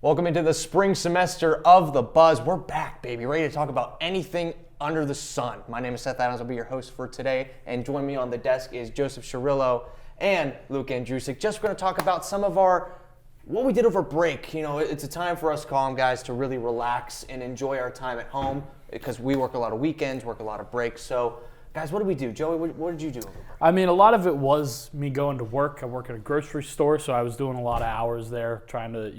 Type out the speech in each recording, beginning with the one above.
Welcome into the spring semester of The Buzz. We're back, baby, ready to talk about anything under the sun. My name is Seth Adams. I'll be your host for today. And join me on the desk is Joseph Cirillo and Luke Andrusik. Just going to talk about some of what we did over break. You know, it's a time for us calm guys to really relax and enjoy our time at home because we work a lot of weekends, work a lot of breaks. So, guys, what did we do? Joey, what did you do over break? I mean, a lot of it was me going to work. I work at a grocery store, so I was doing a lot of hours there trying to,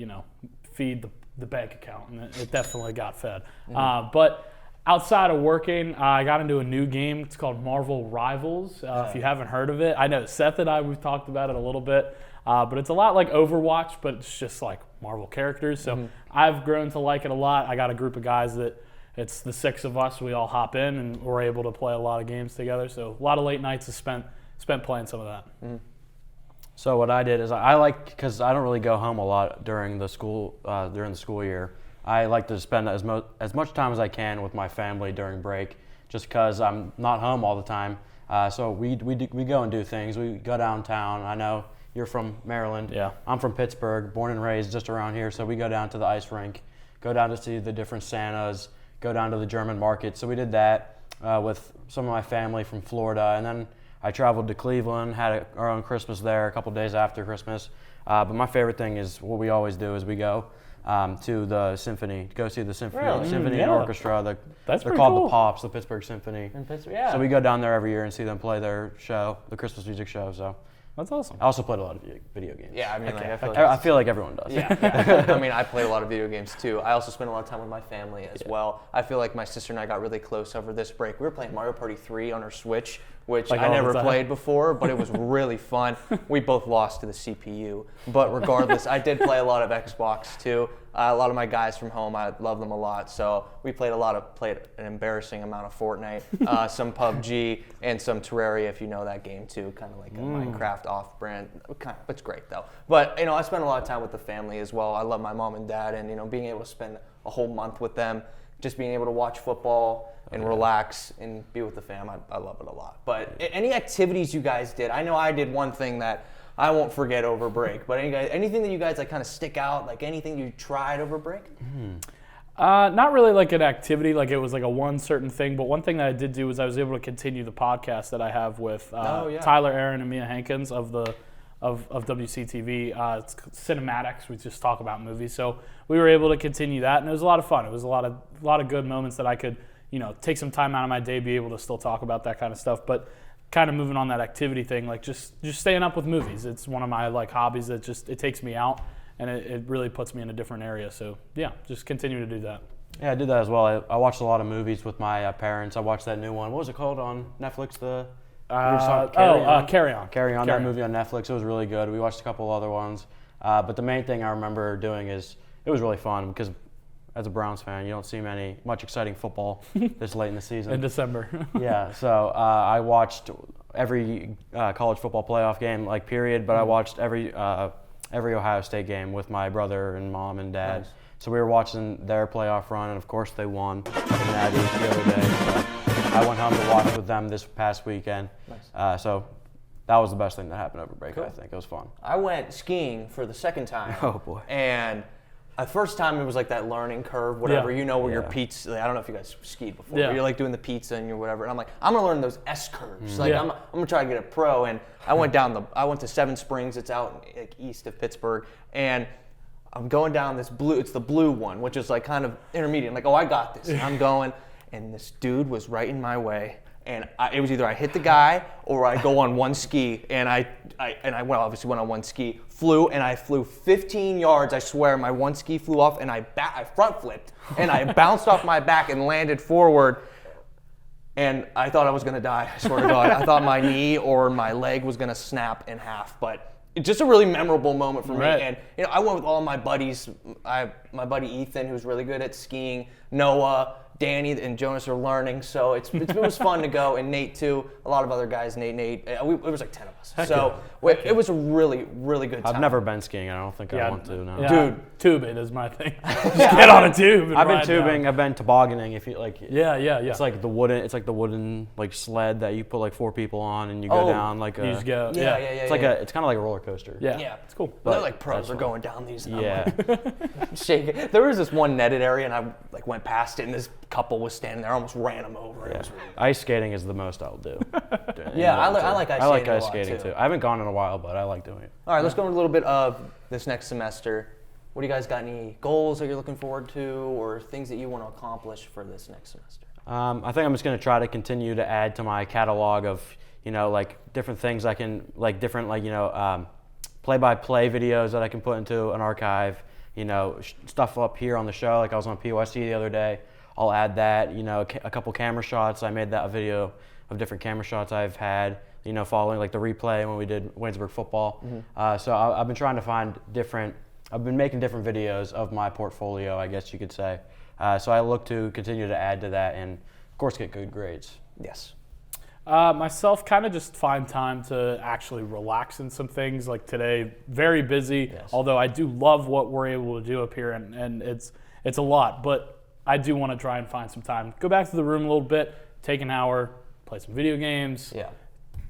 feed the bank account, and it definitely got fed. But outside of working, I got into a new game. It's called Marvel Rivals. If you haven't heard of it, I know Seth and I, we've talked about it a little bit, but it's a lot like Overwatch, but it's just like Marvel characters. So I've grown to like it a lot. I got a group of guys that it's the 6 of us. We all hop in, and we're able to play a lot of games together. So a lot of late nights is spent playing some of that. So what I did is I like, because I don't really go home a lot during the school year. I like to spend as much time as I can with my family during break, just because I'm not home all the time. So we go and do things. We go downtown. I know you're from Maryland. Yeah. I'm from Pittsburgh, born and raised just around here. So we go down to the ice rink, go down to see the different Santas, go down to the German market. So we did that with some of my family from Florida, and then I traveled to Cleveland, had our own Christmas there a couple days after Christmas. But my favorite thing is what we always do is we go to the symphony, go see the symphony and orchestra. They're called cool. The Pops, the Pittsburgh Symphony. In Pittsburgh, yeah. So we go down there every year and see them play their show, the Christmas music show. So That's awesome. I also played a lot of video games. Yeah, I mean, I feel like everyone does. Yeah. I mean, I played a lot of video games too. I also spent a lot of time with my family as well. I feel like my sister and I got really close over this break. We were playing Mario Party 3 on our Switch, which I never played before, but it was really fun. We both lost to the CPU. But regardless, I did play a lot of Xbox too. A lot of my guys from home, I love them a lot. So we played an embarrassing amount of Fortnite, some PUBG, and some Terraria, if you know that game too, kind of like a Minecraft off-brand. It's great though. But I spend a lot of time with the family as well. I love my mom and dad, and being able to spend a whole month with them, just being able to watch football and relax and be with the fam, I love it a lot. But any activities you guys did? I know I did one thing that I won't forget over break, but anything that you guys kind of stick out, like anything you tried over break? Not really like an activity, like it was like a one certain thing, but one thing that I did do was I was able to continue the podcast that I have with Tyler Aaron and Mia Hankins of WCTV. It's Cinematics. We just talk about movies, so we were able to continue that, and it was a lot of fun. It was a lot of good moments that I could take some time out of my day, be able to still talk about that kind of stuff, but kind of moving on that activity thing, like just staying up with movies. It's one of my hobbies that it takes me out, and it really puts me in a different area. So yeah, just continue to do that. Yeah, I did that as well. I watched a lot of movies with my parents. I watched that new one. What was it called on Netflix? Carry On. That movie on Netflix. It was really good. We watched a couple other ones. But the main thing I remember doing is it was really fun because as a Browns fan, you don't see much exciting football this late in the season. In December. Yeah, so I watched every college football playoff game, period, but I watched every Ohio State game with my brother and mom and dad. Nice. So we were watching their playoff run, and of course they won in that the other day. So I went home to watch with them this past weekend. Nice. So that was the best thing that happened over break, cool. I think. It was fun. I went skiing for the second time. Oh, boy. And the first time it was like that learning curve, whatever, where your pizza, I don't know if you guys skied before, but you're doing the pizza and you're whatever. And I'm like, I'm going to learn those S curves. I'm going to try to get a pro. And I went to Seven Springs. It's out east of Pittsburgh. And I'm going down it's the blue one, which is kind of intermediate. I'm like, oh, I got this. And I'm going, and this dude was right in my way. And it was either I hit the guy or I go on one ski, and I obviously went on one ski, I flew 15 yards, I swear, my one ski flew off, and I front flipped, and I bounced off my back and landed forward, and I thought I was going to die, I swear to God. I thought my knee or my leg was going to snap in half, but it's just a really memorable moment for me. And I went with all my buddies, my buddy Ethan, who's really good at skiing, Noah, Danny and Jonas are learning, so it was fun to go, and Nate too. A lot of other guys, Nate. It was like 10 of us. It was a really, really good time. I've never been skiing. I don't think I want to. No. Yeah, Dude. tubing is my thing. Just get on a tube. And I've been ride tubing. down. I've been tobogganing. If you like. Yeah. It's like the wooden like sled that you put like 4 people on and you go down like a. You just go. Yeah. It's kind of like a roller coaster. Yeah. It's cool. But they're like pros are going down these. And Yeah. I'm like, shaking. There was this one netted area, and I like went past it, and this couple was standing there. I almost ran them over. It was really Ice skating is the most I'll do. Yeah, I like ice skating. I like a ice lot, skating too. I haven't gone in a while, but I like doing it. All right, let's go into a little bit of this next semester. What do you guys got? Any goals that you're looking forward to, or things that you want to accomplish for this next semester? I think I'm just going to try to continue to add to my catalog of, like different things I can, like different, play-by-play videos that I can put into an archive, stuff up here on the show. Like I was on POSC the other day. I'll add that, a couple camera shots. I made that video of different camera shots I've had, following like the replay when we did Waynesburg football. So I've been trying to find I've been making different videos of my portfolio, I guess you could say. So I look to continue to add to that and, of course, get good grades. Yes. Myself, kind of just find time to actually relax in some things. Like today, very busy, although I do love what we're able to do up here, and it's a lot. But I do want to try and find some time. Go back to the room a little bit, take an hour, play some video games,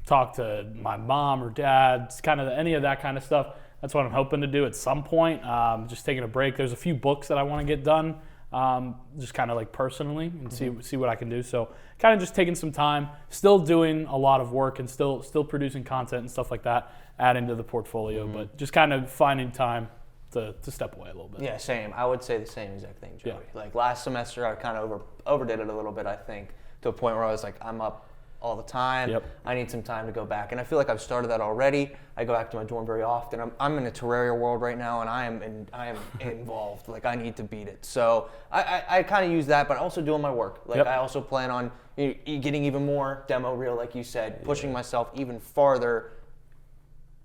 talk to my mom or dad, kind of any of that kind of stuff. That's what I'm hoping to do at some point. Just taking a break. There's a few books that I want to get done, just kind of like personally, and see what I can do. So kind of just taking some time, still doing a lot of work and still producing content and stuff like that, adding to the portfolio, but just kind of finding time to step away a little bit. Yeah, same. I would say the same exact thing, Joey. Like last semester, I kind of overdid it a little bit, I think, to a point where I was like, I'm up all the time. I need some time to go back. And I feel like I've started that already. I go back to my dorm very often. I'm in a Terraria world right now, and I am involved. Like, I need to beat it. So I kind of use that, but also doing my work. Like, I also plan on getting even more demo reel, like you said, pushing myself even farther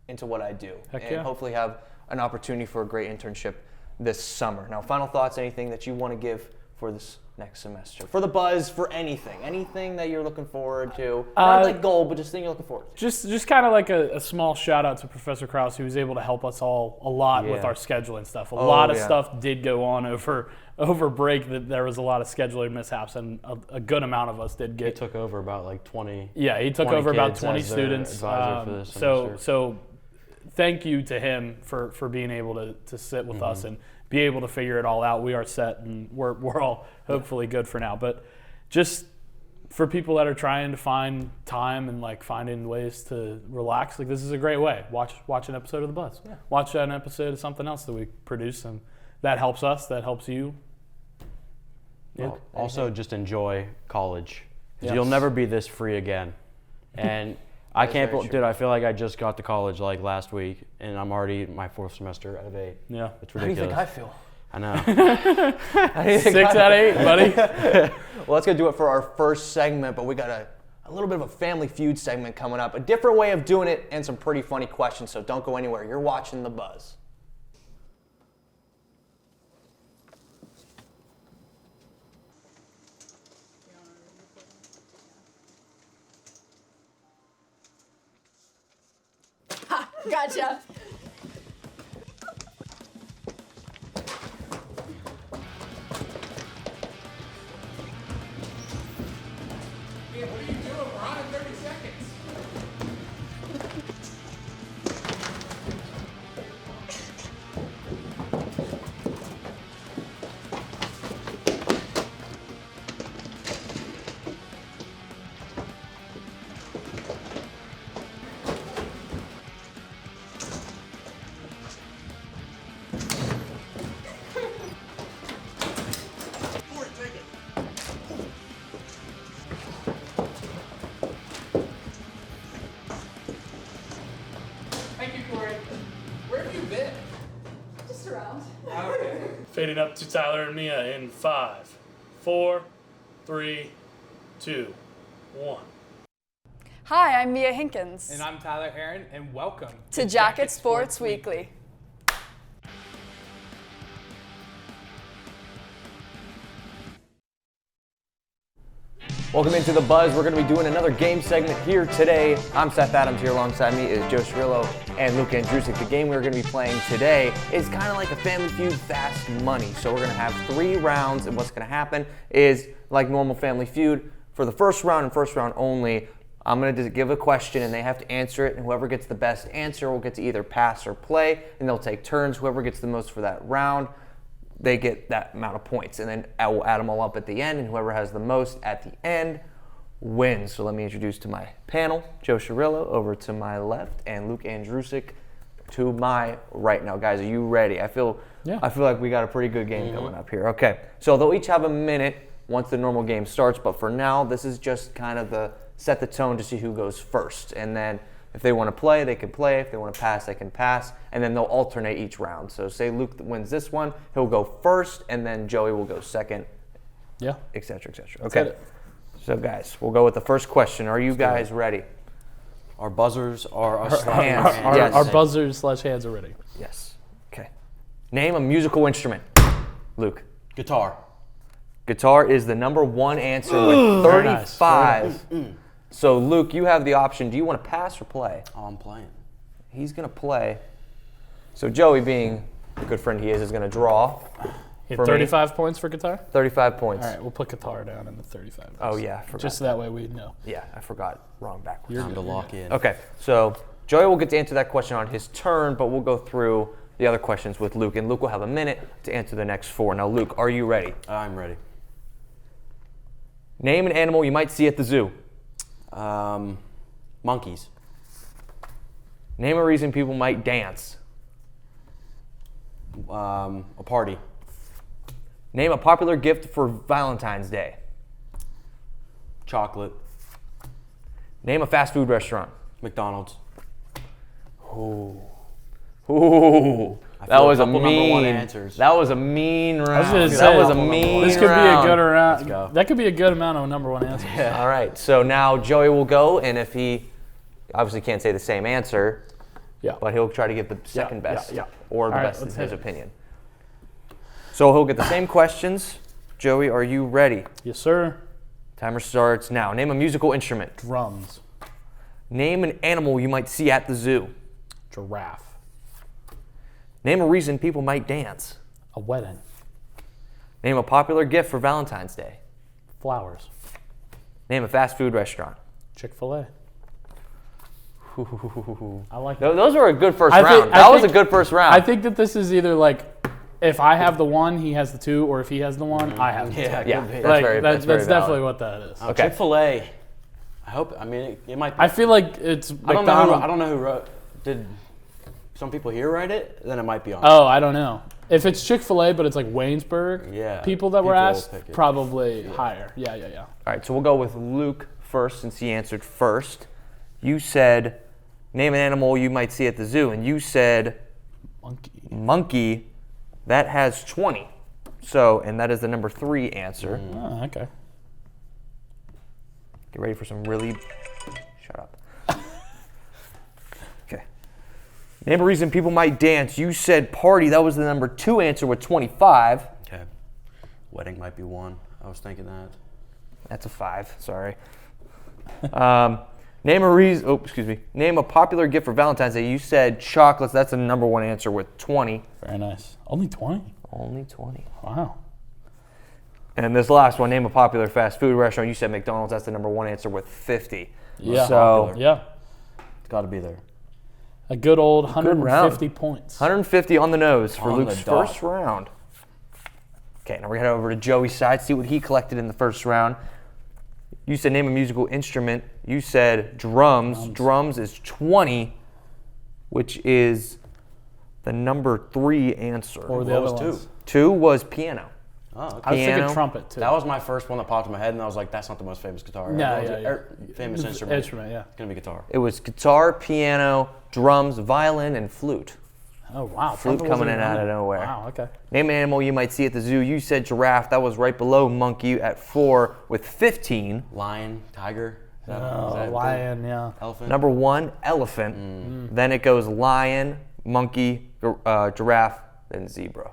into what I do. And hopefully have an opportunity for a great internship this summer. Now, final thoughts, anything that you want to give for this next semester? For the buzz, for anything that you're looking forward to. Not like goal, but just thing you're looking forward to. Just kind of like a small shout out to Professor Krause, who was able to help us all a lot with our scheduling stuff. A lot of stuff did go on over break. That there was a lot of scheduling mishaps, and a good amount of us did get. He took over about like 20. Yeah, he took over about 20 students. So thank you to him for being able to sit with us and be able to figure it all out. We are set, and we're all hopefully good for now. But just for people that are trying to find time and like finding ways to relax, like this is a great way. Watch an episode of The Buzz. Watch an episode of something else that we produce, and that helps us. That helps you. Well, also, just enjoy college. You'll never be this free again, and. I can't, dude. I feel like I just got to college like last week, and I'm already in my 4th semester out of 8. Yeah, it's ridiculous. How do you think I feel? I know. 6 out of 8, buddy. Well, that's gonna do it for our first segment, but we got a little bit of a Family Feud segment coming up, a different way of doing it, and some pretty funny questions. So don't go anywhere. You're watching The Buzz. Gotcha. What are you doing? We're on in 30 seconds. Fading up to Tyler and Mia in 5, 4, 3, 2, 1. Hi, I'm Mia Hinkins. And I'm Tyler Aaron, and welcome to Jacket Sports Weekly. Welcome into The Buzz. We're going to be doing another game segment here today. I'm Seth Adams. Here alongside me is Joe Cirillo and Luke Andrusik. The game we're going to be playing today is kind of like a Family Feud Fast Money. So we're going to have 3 rounds, and what's going to happen is, like normal Family Feud, for the first round and first round only, I'm going to just give a question, and they have to answer it, and whoever gets the best answer will get to either pass or play, and they'll take turns. Whoever gets the most for that round, they get that amount of points, and then I will add them all up at the end, and whoever has the most at the end wins. So let me introduce to my panel, Joe Cirillo over to my left, and Luke Andrusik to my right. Now, guys, are you ready? I feel like we got a pretty good game coming up here. Okay, so they'll each have a minute once the normal game starts, but for now, this is just kind of the set the tone to see who goes first, and then if they want to play, they can play. If they want to pass, they can pass. And then they'll alternate each round. So say Luke wins this one, he'll go first, and then Joey will go second, et cetera, et cetera. Okay. So guys, we'll go with the first question. Are you guys ready? Our buzzers are our hands. Yes. Our buzzers / hands are ready. Yes. Okay. Name a musical instrument. Luke. Guitar. Guitar is the number 1 answer with 35. So, Luke, you have the option. Do you want to pass or play? Oh, I'm playing. He's going to play. So, Joey, being the good friend he is going to draw. You had 35 points for guitar? 35 points. All right, we'll put guitar down in the 35. Oh, yeah. I forgot. Just that way we know. Yeah, I forgot. Wrong backwards. Time to lock in. Okay, so Joey will get to answer that question on his turn, but we'll go through the other questions with Luke, and Luke will have a minute to answer the next 4. Now, Luke, are you ready? I'm ready. Name an animal you might see at the zoo. Monkeys. Name a reason people might dance. A party. Name a popular gift for Valentine's Day. Chocolate. Name a fast food restaurant. McDonald's. Ooh, I that feel was a couple number 1 mean. answers. That was a mean round. I was going to That say, was a mean this could round. be a good round. Let's go. That could be a good amount of number 1 answers. All right, so now Joey will go, and if he obviously can't say the same answer, but he'll try to give the second best or the best in his opinion. So he'll get the same questions. Joey, are you ready? Yes, sir. Timer starts now. Name a musical instrument. Drums. Name an animal you might see at the zoo. Giraffe. Name a reason people might dance. A wedding. Name a popular gift for Valentine's Day. Flowers. Name a fast food restaurant. Chick-fil-A. I like Those were a good first I round. think- That I was a think- good first round. I think that this is either like, if I have the 1, he has the 2, or if he has the 1, I have the 2. yeah, that's Like, very that's valid. definitely what that is. Okay. Chick-fil-A. I hope. I mean, it might. Be. I feel like it's I don't McDonald's. know who wrote. Did some people here write it? Then it might be on. Oh, I don't know. If it's Chick-fil-A, but it's like Waynesburg, people that were people asked, pick it. probably higher. Yeah. All right, so we'll go with Luke first since he answered first. You said, name an animal you might see at the zoo, and you said monkey. That has 20. So, and that is the number 3 answer. Oh, okay. Get ready for some really. Shut up. Okay. Name a reason people might dance. You said party. That was the number 2 answer with 25. Okay. Wedding might be 1. I was thinking that. That's a 5. Sorry. Name a reason. Oh, excuse me. Name a popular gift for Valentine's Day. You said chocolates. That's the number 1 answer with 20. Very nice. Only 20? Only 20. Wow. And this last one, name a popular fast food restaurant. You said McDonald's. That's the number 1 answer with 50. Yeah. So Yeah. It's got to be there. A good old round. 150 points. 150 on the nose for On Luke's the dot. first round. Okay, now we're gonna head over to Joey's side, see what he collected in the first round. You said name a musical instrument. You said drums. Drums is 20, which is the number 3 answer. Or the What other was ones. 2? 2 was piano. Oh, okay. I was Piano. thinking trumpet too. That was my first one that popped in my head, and I was like, that's not the most famous guitar. No, That was yeah, it. yeah. Famous instrument. Instrument, yeah. It's going to be guitar. It was guitar, piano, drums, violin, and flute. Oh, wow. Flute Trumpet coming wasn't in out of even- nowhere. Wow, okay. Name an animal you might see at the zoo. You said giraffe. That was right below monkey at 4 with 15. Lion, tiger. Is that, Oh, is that lion, yeah. Elephant. Number 1, elephant. Then it goes lion, monkey, giraffe, then zebra.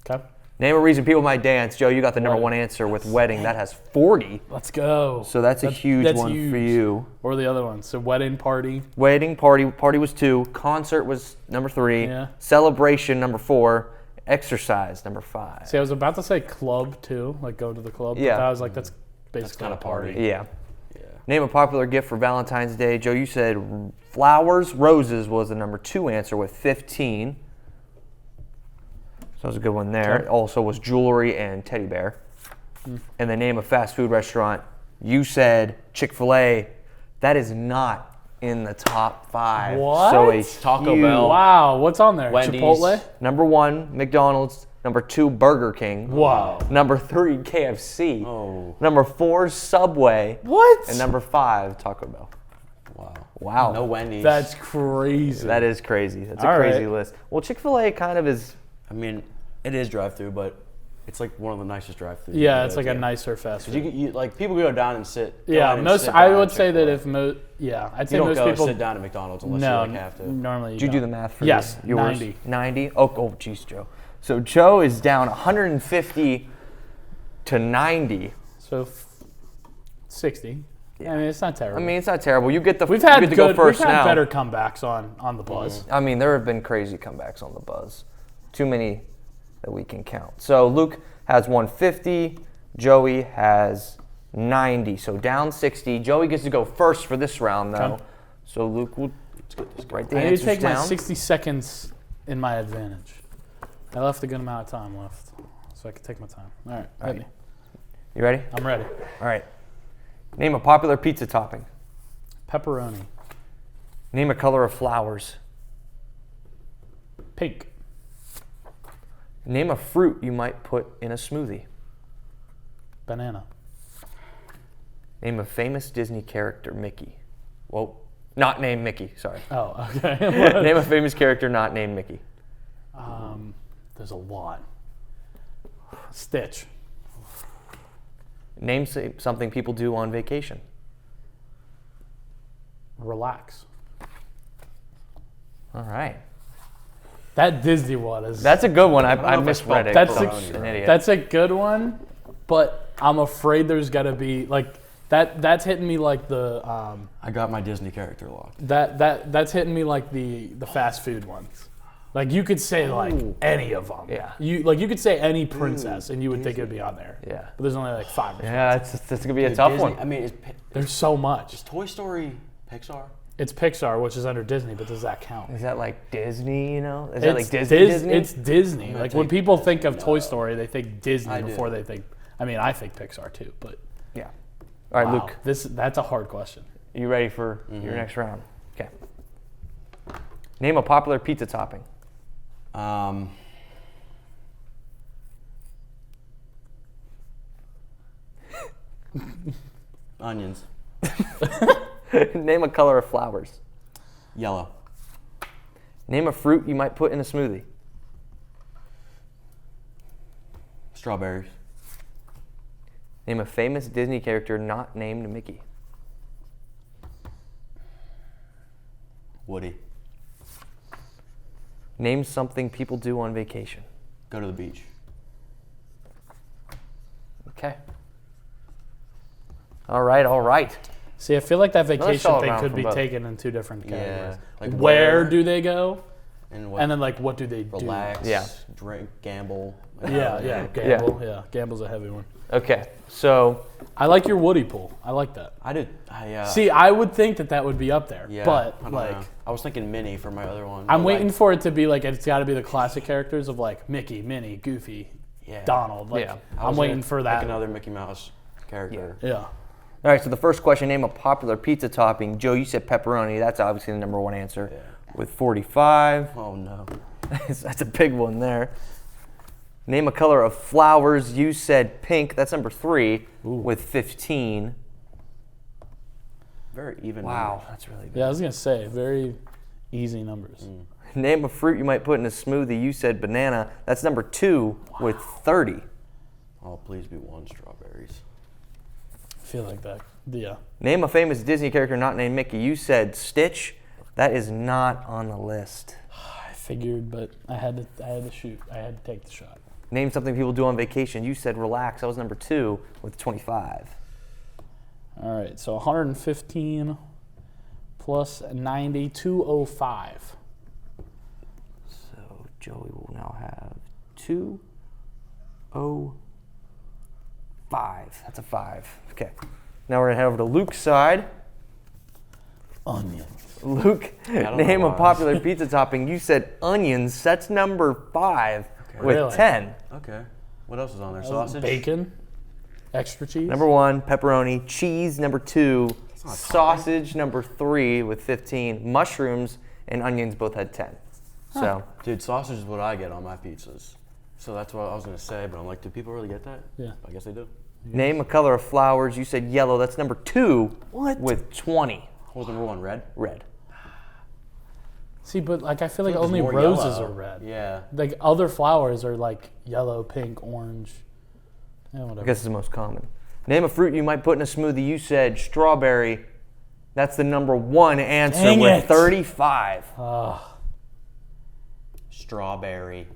Okay. Name a reason people might dance. Joe, you got the number Wedding. one answer with wedding. That has 40. Let's go. So that's a huge one for you. Or the other one. So wedding party. Wedding, party was 2. Concert was number 3. Yeah. Celebration, number 4. Exercise, number 5. See, I was about to say club too, like go to the club. Yeah. But I was like, that's basically kinda a party. party. Yeah. Name a popular gift for Valentine's Day. Joe, you said flowers, roses was the number 2 answer with 15. So that was a good one there. Okay. Also was jewelry and teddy bear. And the name of fast food restaurant, you said Chick-fil-A. That is not in the top 5. What? So a Taco huge- Bell. Wow, what's on there? Wendy's. Chipotle? Number 1, McDonald's. Number 2, Burger King. Wow. Number 3, KFC. Oh. Number 4, Subway. What? And number 5, Taco Bell. Wow. Wow. No Wendy's. That's crazy. That is crazy. That's a All crazy right. list. Well, Chick-fil-A kind of is. I mean, it is drive-through, but it's like one of the nicest drive-throughs. Yeah, it's like a nicer fast food. You like people go down and sit. go Yeah, in and most. sit I down would at say that Chick-fil-A. if most. Yeah, I'd say you don't most go people. sit down at McDonald's unless No, you like have to. normally. Did you do don't. the math for Yes, yours? 90. 90? Oh, geez, Joe. So Joe is down 150 to 90. So 60. I mean, it's not terrible. I mean, it's not terrible. You get the. we've you had get to good. go first we've had now. better comebacks on the buzz. I mean, there have been crazy comebacks on the buzz. Too many that we can count. So Luke has 150. Joey has 90. So down 60. Joey gets to go first for this round, though. Okay. So Luke will write the I need answers to take down. my 60 seconds in my advantage. I left a good amount of time left, so I can take my time. All right, hit me. You ready? I'm ready. All right. Name a popular pizza topping. Pepperoni. Name a color of flowers. Pink. Name a fruit you might put in a smoothie. Banana. Name a famous Disney character, Mickey. Well, not named Mickey, sorry. Oh, okay. Name a famous character not named Mickey. There's a lot. Stitch. Name something people do on vacation. Relax. All right. That Disney one is. That's a good one. I know if I misread it. That's I'm an idiot. That's a good one, but I'm afraid there's gotta be like that. That's hitting me like the I got my Disney character locked. that's hitting me like the fast food ones. Like you could say like any of them. Yeah. You could say any princess and you would think it'd be on there. Yeah. But there's only like 5 or Yeah, it's gonna be a tough Disney, one. I mean, There's so much. is Toy Story Pixar? It's Pixar, which is under Disney, but does that count? Is that like Disney? You know, is that like It's Disney? Disney? It's Disney. gonna Like when take- people think of Toy Story, they think Disney I do. before they think. I mean, I think Pixar too, but Yeah. All right, wow, Luke. that's a hard question. You ready for your next round? Okay. Name a popular pizza topping. Onions. Name a color of flowers. Yellow. Name a fruit you might put in a smoothie. Strawberries. Name a famous Disney character not named Mickey. Woody. Name something people do on vacation. Go to the beach. Okay. All right, all right. See, I feel like that vacation solid thing round could from be both. taken in 2 different categories. Yeah. Like Where do they go? and what? And then like what do they do? relax. Yeah. Drink. Gamble. Yeah, gamble. Yeah, gamble's a heavy one. Okay, so I like your Woody pool. I like that. I did. See, I would think that would be up there, Yeah. but I don't like know. I was thinking Minnie for my other one. I'm but, waiting like, for it to be like it's got to be the classic characters of like Mickey, Minnie, Goofy, Yeah. Donald. Like Yeah. I I'm was waiting gonna for pick that. another Mickey Mouse character. Yeah. all right. So the first question: name a popular pizza topping. Joe, you said pepperoni. That's obviously the number one answer. Yeah. With 45. Oh no. That's a big one there. Name a color of flowers. You said pink. That's number 3 with 15. Very even. Wow, that's really good. Yeah, I was gonna say very easy numbers. Name a fruit you might put in a smoothie. You said banana. That's number 2 with 30. Oh, please be 1 strawberries. I feel like that. Yeah. Name a famous Disney character not named Mickey. You said Stitch. That is not on the list. I figured, but I had to shoot. I had to take the shot. Name something people do on vacation. You said relax. That was number 2 with 25. All right, so 115 plus 90, 205. So Joey will now have 205. That's a 5. Okay. Now we're going to head over to Luke's side. Onions. Luke, don't name know a why. popular pizza topping. You said onions. That's number 5 with Really? 10. Okay. What else is on there? Sausage? Bacon. Extra cheese. Number 1, pepperoni. Cheese, number 2. Sausage, number 3 with 15. Mushrooms and onions both had 10. So, Dude, sausage is what I get on my pizzas. So that's what I was going to say, but I'm like, do people really get that? Yeah. I guess they do. name a color of flowers. You said yellow. That's number 2 with 20. What was number 1? Red? Red. See, but like I feel like There's only more roses yellow. are red. Yeah. Like other flowers are like yellow, pink, orange. Yeah, I whatever. guess it's the most common. Name a fruit you might put in a smoothie. You said strawberry. That's the number 1 answer Dang with it. 35. Strawberry.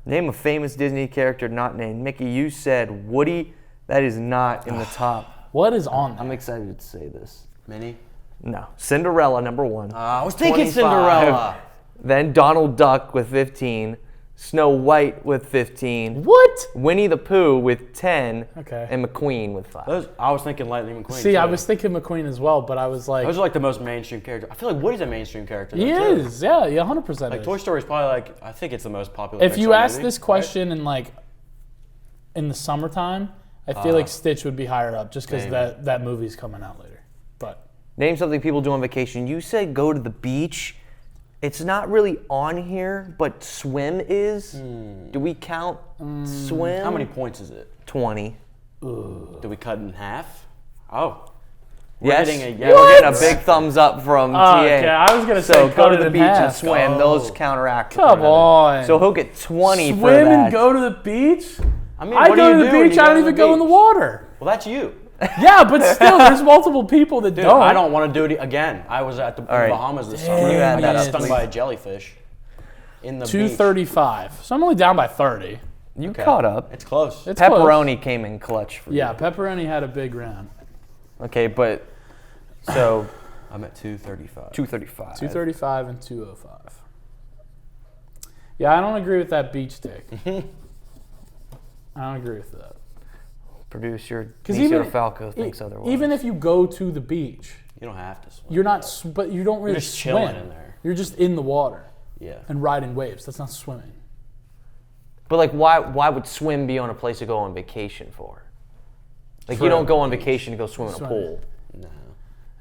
Name a famous Disney character not named Mickey. You said Woody. That is not in the top. What is on I'm there? excited to say this. Minnie. No. Cinderella, number 1. I was thinking 25. Cinderella. Then Donald Duck with 15. Snow White with 15. What? Winnie the Pooh with 10. Okay. And McQueen with 5. I was thinking Lightning McQueen. See, too. I was thinking McQueen as well, but I was like, Those are like the most mainstream characters. I feel like Woody's a mainstream character. he though, too. is. Yeah, 100%. Like is. Toy Story is probably like, I think it's the most popular. If you Pixar ask movie, this right? question in like in the summertime, I feel like Stitch would be higher up just because maybe. that movie's coming out later. But Name something people do on vacation. You said go to the beach. It's not really on here, but swim is. Do we count swim? How many points is it? 20. Do we cut it in half? Oh. Yes. getting a Yeah, yes. we're getting a big thumbs up from TA. okay, I was gonna say So cut go to it the in beach and half. swim. Go. Those counteract. Come on. So he'll get 20 for swim that. and go to the beach. I mean, I what go do to you the do when beach. you I don't to even go in the beach? water. Well, that's you. Yeah, but still, there's multiple people that Dude, don't. I don't want to do it again. I was at the right. Bahamas this Dang summer. you add I that got up, stung please? by a jellyfish in the beach. 235. So I'm only down by 30. You Okay. caught up. It's close. It's close. Pepperoni came in clutch for Yeah, you. pepperoni had a big round. Okay, but so I'm at 235. 235. 235 and 205. Yeah, I don't agree with that beach take. I don't agree with that. Producer Because Nicio Falco thinks otherwise. even if you go to the beach, You don't have to swim. you're not. But you don't really just swim. chilling in there. You're just in the water Yeah. and riding waves. That's not swimming. But like, why would swim be on a place to go on vacation for? Like, you For don't go on beach. vacation to go swim in a Swim. pool. No.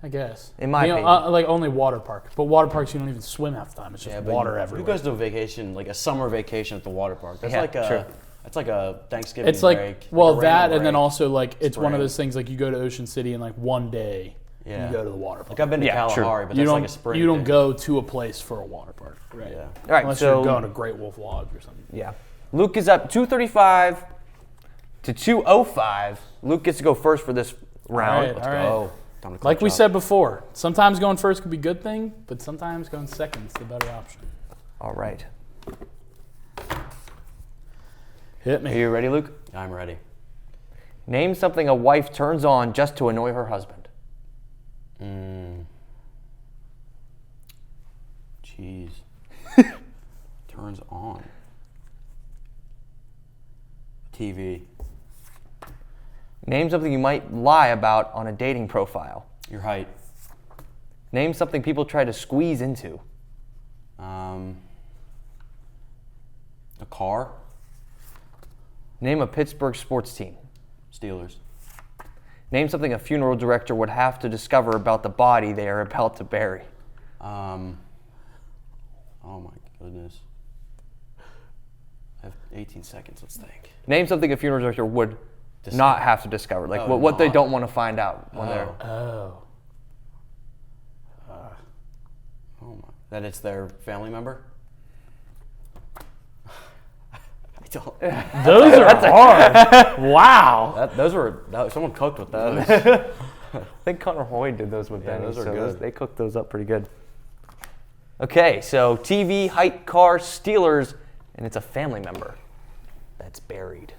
I guess. In my opinion. like only water park. But water parks, you don't even swim half the time. It's just Yeah, but water who everywhere. goes to a vacation, like a summer vacation at the water park? That's Yeah, like a true. that's like a Thanksgiving It's like, break. well, like a that, random and then break. also like it's one of Spring. those things like you go to Ocean City and like one day Yeah. you go to the water park. Like I've been to Yeah, true. Kalahari, but you that's don't like a spring. you don't thing. go to a place for a water park, right? Yeah. All right, Unless so you're going to Great Wolf Lodge or something. yeah, Luke is up 235 to 205. Luke gets to go first for this round. All right. Oh, time to Like clutch we up. said before, sometimes going first could be a good thing, but sometimes going second is the better option. All right. Hit Are me. you ready, Luke? I'm ready. Name something a wife turns on just to annoy her husband. Jeez. Turns on. TV. Name something you might lie about on a dating profile. Your height. Name something people try to squeeze into. A car. Name a Pittsburgh sports team. Steelers. Name something a funeral director would have to discover about the body they are about to bury. Oh my goodness. I have 18 seconds. Let's think. Name something a funeral director would not have to discover, like Oh, what they not. don't want to find out when they're. Oh. Oh my. That it's their family member. I don't. Those are hard. Wow. Someone cooked with those. I think Connor Hoyd did those with Yeah, Benny, those are so good. they cooked those up pretty good. Okay, so TV, height, car, Steelers. and it's a family member that's buried.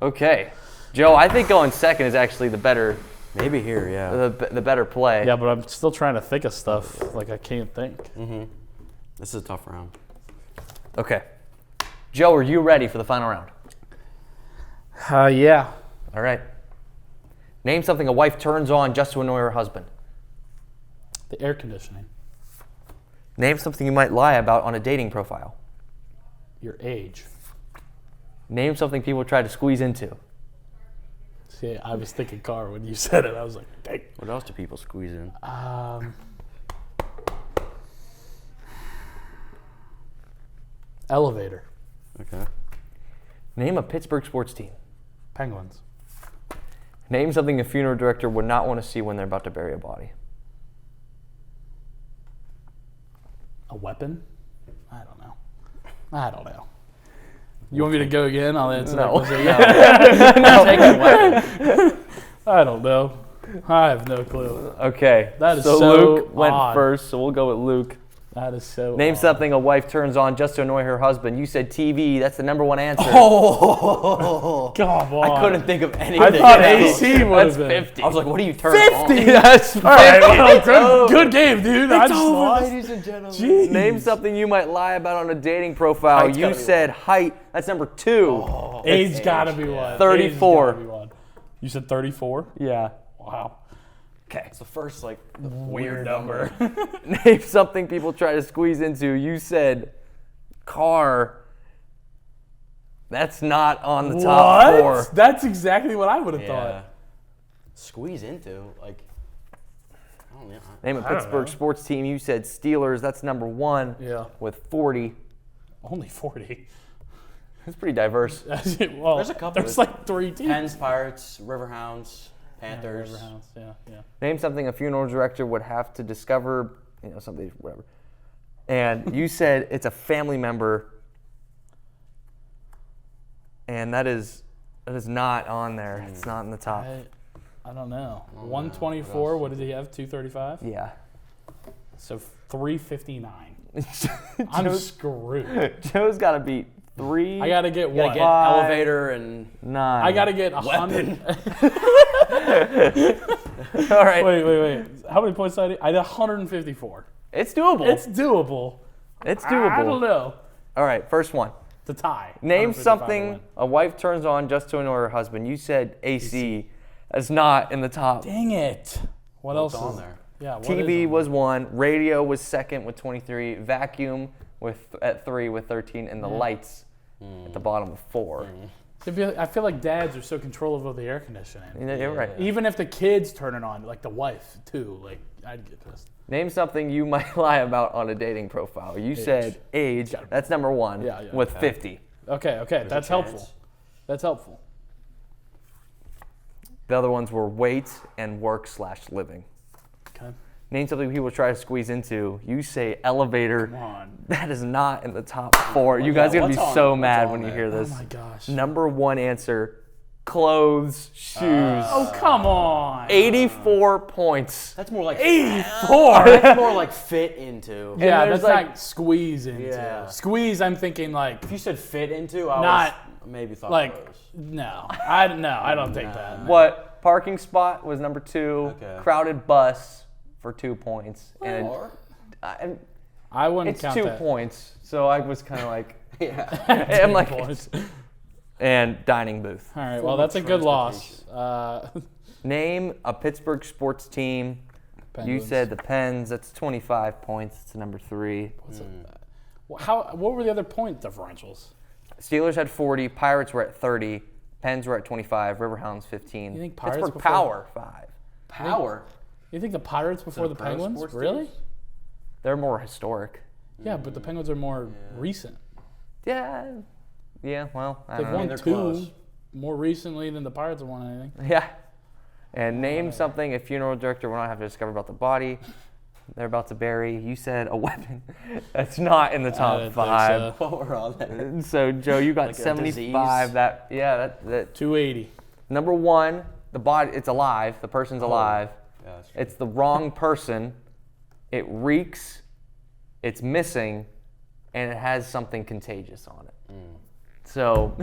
Okay. Joe, I think going second is actually the better Maybe here, yeah. the better play. Yeah, but I'm still trying to think of stuff like I can't think. This is a tough round. Okay. Joe, are you ready for the final round? Yeah. All right. Name something a wife turns on just to annoy her husband. The air conditioning. Name something you might lie about on a dating profile. Your age. Name something people try to squeeze into. See, I was thinking car when you said it. I was like, dang. What else do people squeeze in? Elevator. Okay. Name a Pittsburgh sports team. Penguins. Name something a funeral director would not want to see when they're about to bury a body. A weapon? I don't know. You want me to go again? I'll answer that question. Take a weapon. I don't know. I have no clue. Okay. That is so so Luke went odd. first, so we'll go with Luke. That is so Name odd. something a wife turns on just to annoy her husband. You said TV. That's the number one answer. Oh! Come on. I couldn't think of anything. I thought else. AC would That's have been. 50. I was like, what do you turn on? 50? That's 50. All right, well, good game, dude. I just over, lost. ladies and gentlemen. Jeez. Name something you might lie about on a dating profile. Height's You gotta be said height. That's number 2. Age gotta be one. 34. Age gotta be one. You said 34? Yeah. Wow. Okay. It's the first, like, Weird number. Name something people try to squeeze into. You said car. That's not on the top 4. That's exactly what I would have Yeah. thought. Squeeze into, like, I don't know. Name a I don't Pittsburgh know. sports team. You said Steelers. That's number 1 Yeah. with 40. Only 40. It's pretty diverse. Well, There's a couple. There's like 3 teams. Pens, Pirates, Riverhounds, Panthers. Riverhounds, yeah. Name something a funeral director would have to discover, something, whatever. And you said it's a family member, and that is not on there. It's not in the top. I don't know. 124. What did he have? 235. Yeah. So 359. I'm screwed. Joe's got to beat 3. I gotta get You gotta one. get elevator and 9. I gotta get 100. All right. Wait. How many points did I do? I did 154. It's doable. It's doable. It's doable. I don't know. All right. First one. The tie. Name 155 to something win. a wife turns on just to annoy her husband. You said AC. That's not in the top. Dang it. What else what's on is there? Yeah. What TV is on was 1. Radio was second with 23. Vacuum at 3 with 13, and the lights at the bottom with 4. there? I feel like dads are so controlling of the air conditioning. You're right. Even if the kids turn it on, like the wife too, like I'd get pissed. Name something you might lie about on a dating profile. You said age. That's number 1 Yeah. with 50. Okay. That's helpful. chance. That's helpful. The other ones were weight and work/living. Okay. Name something people try to squeeze into. You say elevator. Come on. That is not in the top 4. You guys are going to be what's so on- mad what's when on you there? hear Oh this. my gosh. Number 1 answer, clothes, shoes. Oh come on. 84 points. That's more like 84. That's more like fit into. Yeah, there's that's like- like squeeze into. Yeah. Squeeze, I'm thinking like If you said fit into, I Not was maybe thought like clothes. no. I don't think that. What? Parking spot was number 2. Okay. Crowded bus for 2 points. And I wouldn't it's count 2 that. points. So I was kind of like, Yeah. I'm like, Points. and dining booth. All right, well that's a good loss. Name a Pittsburgh sports team. You Penguins. said the Pens. That's 25 points. It's number 3. What were the other point differentials? Steelers had 40. Pirates were at 30. Pens were at 25. Riverhounds 15. You think Pirates Pittsburgh before- Power 5. Power. You think the Pirates before the pro Penguins? sports Really? teams? They're more historic. Yeah, but the Penguins are more recent. Yeah. Yeah. Well, I They've don't know. won they're 2 close. more recently than the Pirates have won anything. Yeah. And name something a funeral director will not have to discover about the body they're about to bury. You said a weapon. That's not in the I top didn't think 5. so. What were on there? So Joe, you got Like a 75. disease? That 280. number 1. The body. It's alive. The person's alive. Yeah, that's true. It's the wrong person. It reeks. It's missing. and it has something contagious on it. So,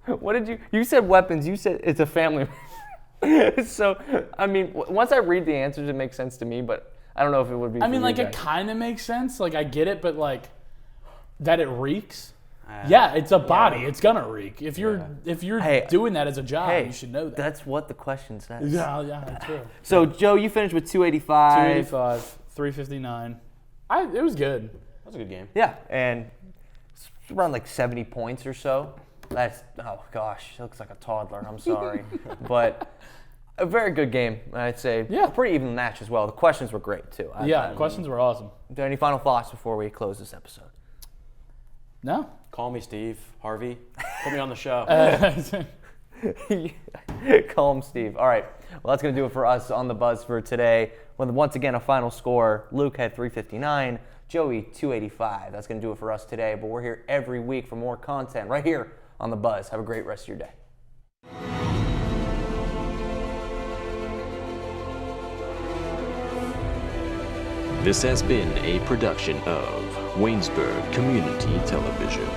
what did you said weapons, you said it's a family. So, I mean, once I read the answers, it makes sense to me, but I don't know if it would be. I mean, like, it kind of makes sense. Like, I get it, but like, that it reeks. Yeah, it's a body. It's gonna reek. If you're doing that as a job, you should know that. That's what the question says. Yeah, true. So, Joe, you finished with 285. 285, 359. It was good. That was a good game. Yeah, and it's around like 70 points or so. That's, oh gosh, it looks like a toddler. I'm sorry. But a very good game, I'd say. Yeah. A pretty even match as well. The questions were great, too. Questions were awesome. Do any final thoughts before we close this episode? No? Call me Steve, Harvey. Put me on the show. Call him Steve. All right. Well, that's going to do it for us on The Buzz for today. Once again, a final score. Luke had 359. Joey, 285. That's going to do it for us today. But we're here every week for more content right here on The Buzz. Have a great rest of your day. This has been a production of Waynesburg Community Television.